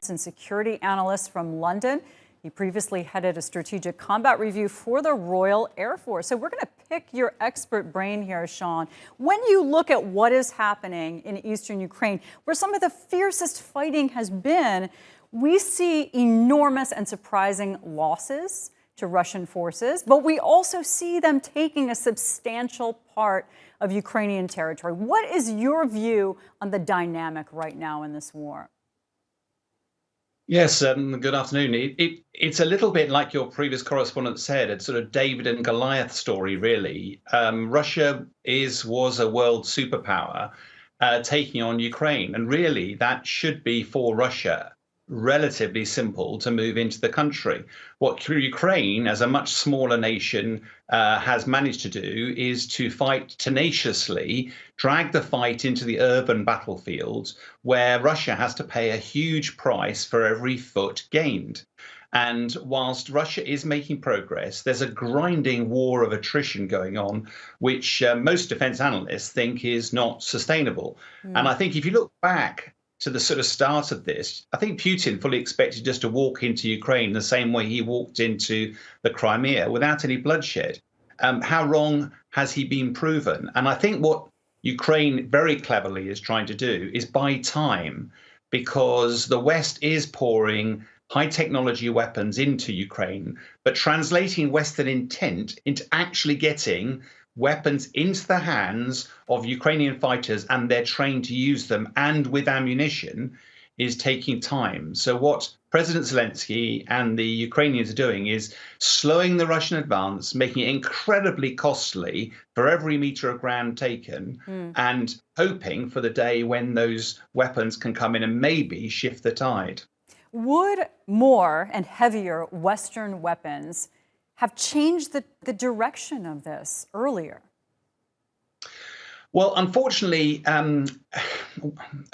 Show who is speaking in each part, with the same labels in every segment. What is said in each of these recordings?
Speaker 1: and security analyst from London. He previously headed a strategic combat review for the Royal Air Force. So we're going to pick your expert brain here, Sean. When you look at what is happening in eastern Ukraine, where some of the fiercest fighting has been, we see enormous and surprising losses to Russian forces, but we also see them taking a substantial part of Ukrainian territory. What is your view on the dynamic right now in this war?
Speaker 2: Yes, good afternoon. It's a little bit like your previous correspondent said, it's sort of David and Goliath story, really. Russia was a world superpower taking on Ukraine, and really that should be for Russia relatively simple to move into the country. What Ukraine, as a much smaller nation, has managed to do is to fight tenaciously, drag the fight into the urban battlefields, where Russia has to pay a huge price for every foot gained. And whilst Russia is making progress, there's a grinding war of attrition going on, which most defense analysts think is not sustainable. And I think if you look back to the sort of start of this, I think Putin fully expected just to walk into Ukraine the same way he walked into the Crimea without any bloodshed. How wrong has he been proven? And I think what Ukraine very cleverly is trying to do is buy time, because the West is pouring high technology weapons into Ukraine, but translating Western intent into actually getting weapons into the hands of Ukrainian fighters, and they're trained to use them and with ammunition, is taking time. So what President Zelensky and the Ukrainians are doing is slowing the Russian advance, making it incredibly costly for every meter of ground taken, and hoping for the day when those weapons can come in and maybe shift the tide.
Speaker 1: Would more and heavier Western weapons have changed the direction of this earlier?
Speaker 2: Well, unfortunately,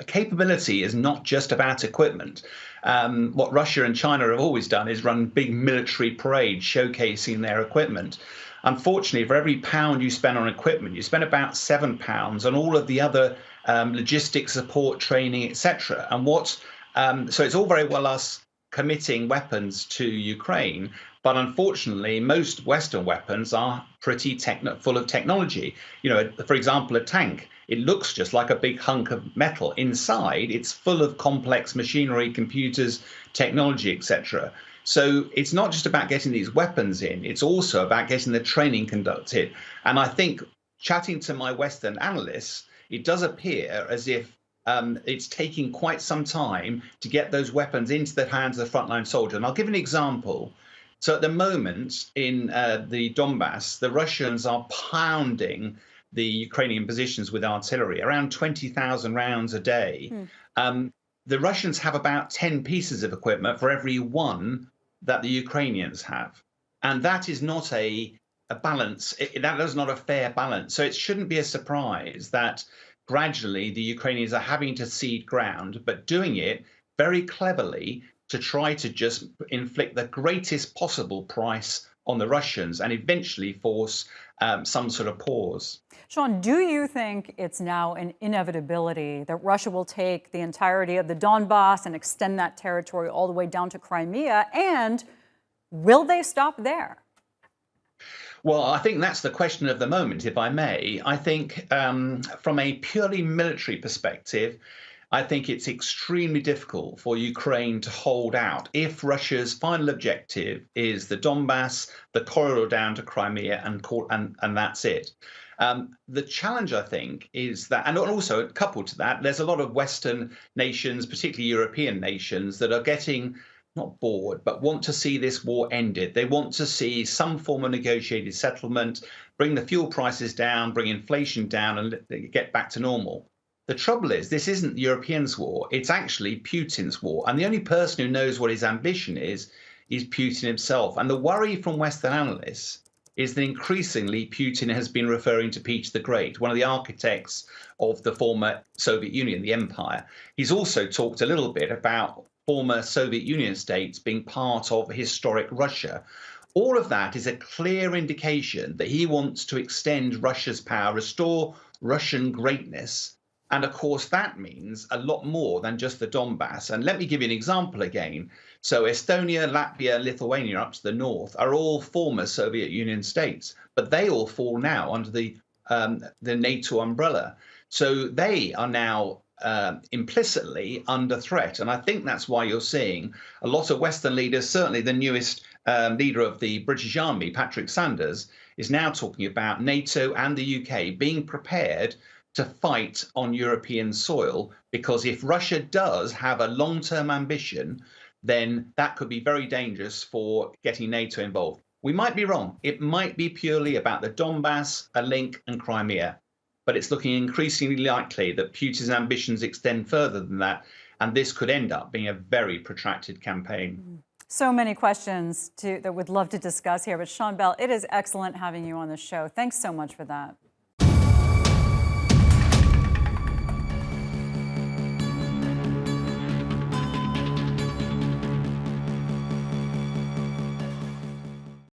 Speaker 2: capability is not just about equipment. What Russia and China have always done is run big military parades showcasing their equipment. Unfortunately, for every pound you spend on equipment, you spend about £7 on all of the other logistics, support, training, etc. And so it's all very well us committing weapons to Ukraine, but unfortunately, most Western weapons are pretty full of technology. You know, for example, a tank, it looks just like a big hunk of metal. Inside, it's full of complex machinery, computers, technology, etc. So it's not just about getting these weapons in, it's also about getting the training conducted. And I think, chatting to my Western analysts, it does appear as if it's taking quite some time to get those weapons into the hands of the frontline soldier. And I'll give an example. So at the moment in the Donbass, the Russians are pounding the Ukrainian positions with artillery, around 20,000 rounds a day. The Russians have about 10 pieces of equipment for every one that the Ukrainians have. And that is not a balance. That is not a fair balance. So it shouldn't be a surprise that gradually the Ukrainians are having to cede ground, but doing it very cleverly to try to just inflict the greatest possible price on the Russians and eventually force some sort of pause.
Speaker 1: Sean, do you think it's now an inevitability that Russia will take the entirety of the Donbass and extend that territory all the way down to Crimea? And will they stop there?
Speaker 2: Well, I think that's the question of the moment, if I may. I think from a purely military perspective, I think it's extremely difficult for Ukraine to hold out if Russia's final objective is the Donbass, the corridor down to Crimea, and that's it. The challenge, I think, is that, and also coupled to that, there's a lot of Western nations, particularly European nations, that are getting not bored, but want to see this war ended. They want to see some form of negotiated settlement, bring the fuel prices down, bring inflation down, and get back to normal. The trouble is, this isn't the Europeans' war. It's actually Putin's war. And the only person who knows what his ambition is Putin himself. And the worry from Western analysts is that increasingly Putin has been referring to Peter the Great, one of the architects of the former Soviet Union, the empire. He's also talked a little bit about former Soviet Union states being part of historic Russia. All of that is a clear indication that he wants to extend Russia's power, restore Russian greatness, And of course, that means a lot more than just the Donbass. And let me give you an example again. So Estonia, Latvia, Lithuania up to the north are all former Soviet Union states, but they all fall now under the NATO umbrella. So they are now implicitly under threat. And I think that's why you're seeing a lot of Western leaders, certainly the newest leader of the British Army, Patrick Sanders, is now talking about NATO and the UK being prepared to fight on European soil, because if Russia does have a long-term ambition, then that could be very dangerous for getting NATO involved. We might be wrong. It might be purely about the Donbass, a link, and Crimea. But it's looking increasingly likely that Putin's ambitions extend further than that, and this could end up being a very protracted campaign.
Speaker 1: So many questions that we'd love to discuss here, but Sean Bell, it is excellent having you on the show. Thanks so much for that.